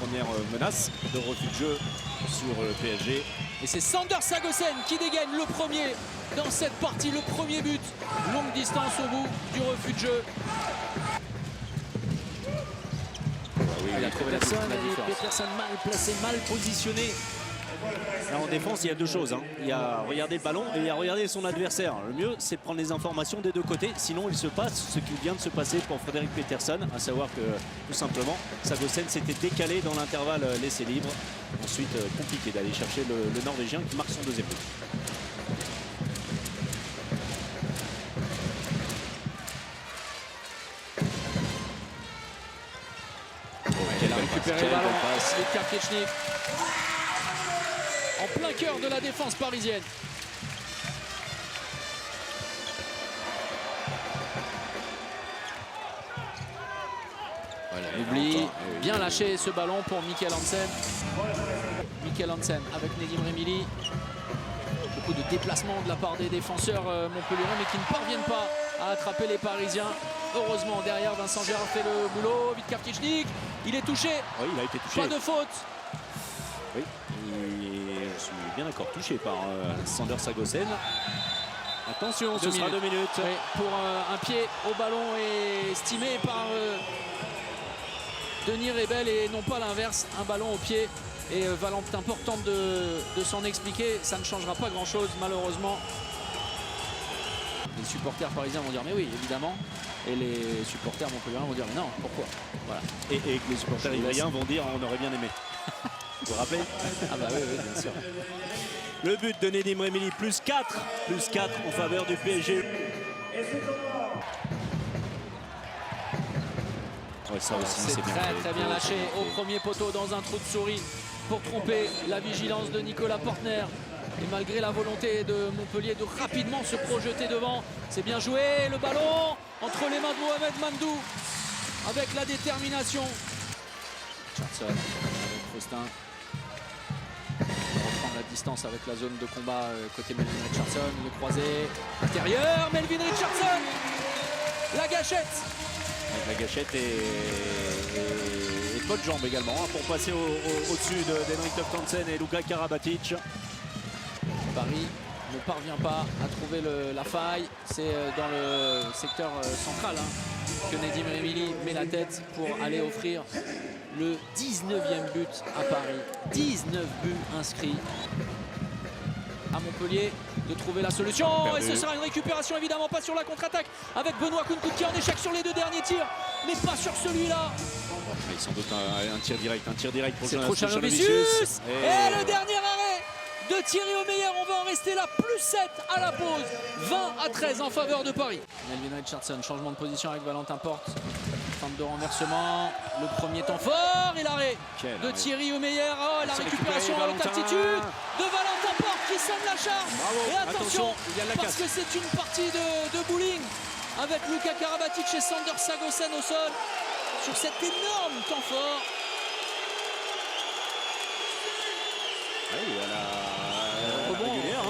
première menace de refus de jeu sur le PSG. Et c'est Sander Sagosen qui dégaine le premier dans cette partie, le premier but. Longue distance au bout du refus de jeu. Il a trouvé la différence. Peterson mal placé, mal positionné. Là, en défense, il y a deux choses. Il y a regarder le ballon et il y a regarder son adversaire. Le mieux, c'est de prendre les informations des deux côtés. Sinon, il se passe ce qui vient de se passer pour Frédéric Peterson, à savoir que, tout simplement, Sagosen s'était décalé dans l'intervalle laissé libre. Ensuite, compliqué d'aller chercher le Norvégien qui marque son deuxième but. Il a récupéré le ballon. Edgar Kiechnik. En plein cœur de la défense parisienne. Voilà, oublie. Bien lâché ce ballon pour Mikkel Hansen. Mikkel Hansen avec Nedim Remili. Beaucoup de déplacements de la part des défenseurs montpelliérains, mais qui ne parviennent pas à attraper les Parisiens. Heureusement, derrière, Vincent Gérard fait le boulot. Edgar Kiechnik, il est touché. Oui, il a été touché. Pas de faute. Oui, je suis bien d'accord, touché par Sander Sagosen. Attention, ce sera 2 minutes. Oui, pour un pied au ballon et estimé par Denis Rebel et non pas l'inverse, un ballon au pied. Et Valentin Porte tente de s'en expliquer, ça ne changera pas grand chose malheureusement. Les supporters parisiens vont dire mais oui évidemment, et les supporters montpelliérains vont dire mais non, pourquoi, voilà. Et les supporters italiens vont dire on aurait bien aimé. Vous vous rappelez? Ah bah oui, bien sûr. Le but de Nedim Remili, plus 4 en faveur du PSG. Ouais, ça aussi, c'est très bien lâché au premier poteau dans un trou de souris pour tromper la vigilance de Nicolas Portner. Et malgré la volonté de Montpellier de rapidement se projeter devant, c'est bien joué. Le ballon entre les mains de Mohamed Mandou avec la détermination. Richardson avec Faustin. Reprendre la distance avec la zone de combat côté Melvin Richardson. Le croisé intérieur, Melvin Richardson. La gâchette. La gâchette et de bonnes jambes également pour passer au-dessus d'Henrik Toftansen et Luka Karabatic. Paris ne parvient pas à trouver la faille. C'est dans le secteur central que Nedim Remili met la tête pour aller offrir le 19e but à Paris. 19 buts inscrits à Montpellier de trouver la solution. Et ce sera une récupération évidemment pas sur la contre-attaque avec Benoît Kounkoud qui est en échec sur les 2 derniers tirs, mais pas sur celui-là. Mais sans doute un tir direct pour c'est trop Chalovicius. Et le dernier arrêt de Thierry Omeyer, on va en rester là, plus 7 à la pause, 20-13 en faveur de Paris. Melvin Richardson, changement de position avec Valentin Porte, feinte de renversement, le premier temps fort et l'arrêt de Thierry Omeyer. Oh, la récupération à haute altitude de Valentin Porte qui sonne la charge. Bravo. Et attention, parce casse. que c'est une partie de bowling avec Luka Karabatic et Sander Sagosen au sol sur cet énorme temps fort. Oui,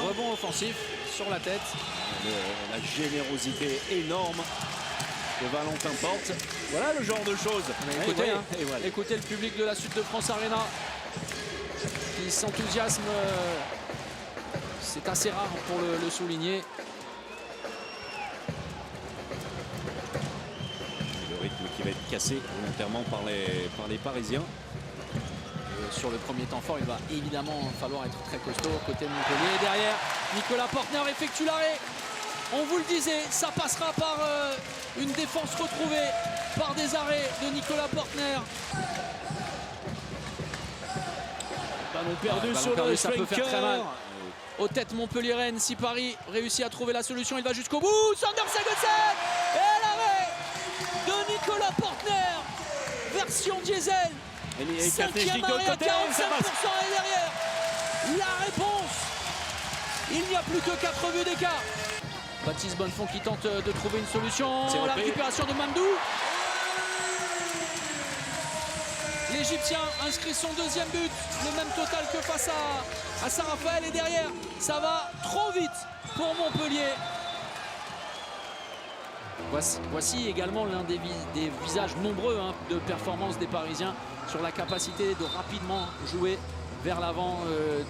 Rebond offensif sur la tête. La générosité énorme de Valentin Porte. Voilà le genre de choses. Écoutez, écoutez le public de la Sud de France Arena qui s'enthousiasme. C'est assez rare pour le souligner. Le rythme qui va être cassé volontairement par les Parisiens. Sur le premier temps fort, il va évidemment falloir être très costaud côté Montpellier. Derrière, Nicolas Portner effectue l'arrêt. On vous le disait, ça passera par une défense retrouvée, par des arrêts de Nicolas Portner. Ballon perdu sur le ça peut faire très mal. Aux têtes montpelliéraines, si Paris réussit à trouver la solution, il va jusqu'au bout. Sander Sagosen et l'arrêt de Nicolas Portner, version diesel. 5e arrêt à 45% et derrière la réponse. Il n'y a plus que 4 buts d'écart. Baptiste Bonnefond qui tente de trouver une solution. La récupération de Mandou. L'Égyptien inscrit son 2e but. Le même total que face à Saint-Raphaël. Et derrière, ça va trop vite pour Montpellier. Voici également l'un des visages nombreux de performances des Parisiens sur la capacité de rapidement jouer vers l'avant,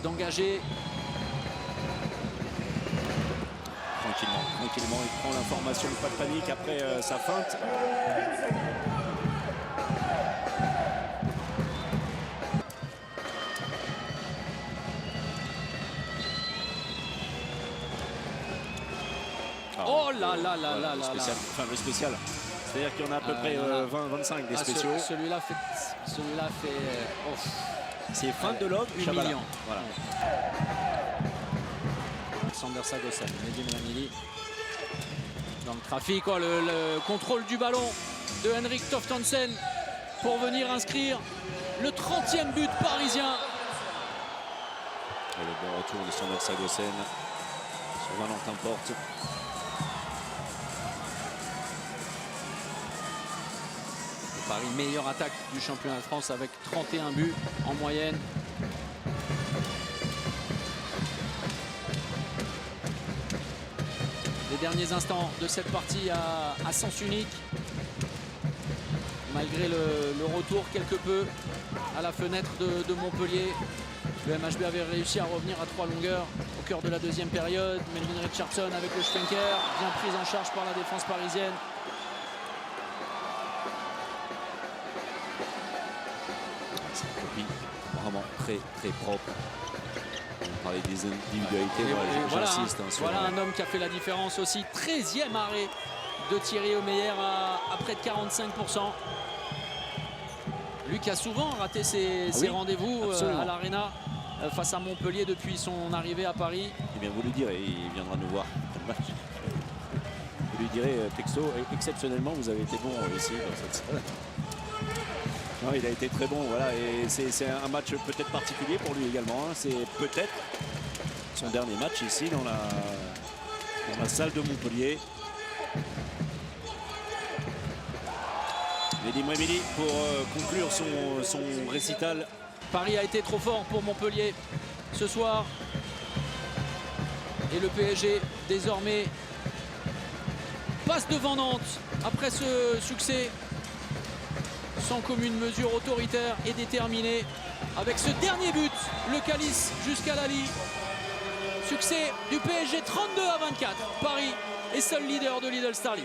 d'engager. Tranquillement, il prend l'information, pas de panique après sa feinte. Oh là là là là le là spécial. là. Enfin, le spécial. C'est-à-dire qu'il y en a à peu près 20-25 des spéciaux. Celui-là fait C'est feinte de l'homme, humiliant. Voilà. Alexander Sagosen, Nedim Remili dans le trafic, oh, le contrôle du ballon de Henrik Toftonsen pour venir inscrire le 30e but parisien. Et le bon retour de Alexander Sagosen sur Valentin Porte. Paris, meilleure attaque du championnat de France avec 31 buts en moyenne. Les derniers instants de cette partie à sens unique. Malgré le retour quelque peu à la fenêtre de Montpellier, le MHB avait réussi à revenir à 3 longueurs au cœur de la deuxième période. Melvin Richardson avec le Schwenker, bien pris en charge par la défense parisienne. Vraiment très propre. On parlait des individualités, voilà, j'insiste. Voilà un homme qui a fait la différence aussi. 13e arrêt de Thierry Omeyer à près de 45%. Lui qui a souvent raté ses rendez-vous à l'Arena face à Montpellier depuis son arrivée à Paris. Eh bien, vous lui direz, il viendra nous voir après le match. Vous lui direz, texto, exceptionnellement, vous avez été bon ici dans cette salle. Non, il a été très bon, voilà, et c'est un match peut-être particulier pour lui également. Hein. C'est peut-être son dernier match ici dans la salle de Montpellier. Nedim Remili pour conclure son récital. Paris a été trop fort pour Montpellier ce soir. Et le PSG désormais passe devant Nantes après ce succès sans commune mesure, autoritaire et déterminé. Avec ce dernier but, le calice jusqu'à Lali. Succès du PSG 32-24. Paris est seul leader de Lidl Star League.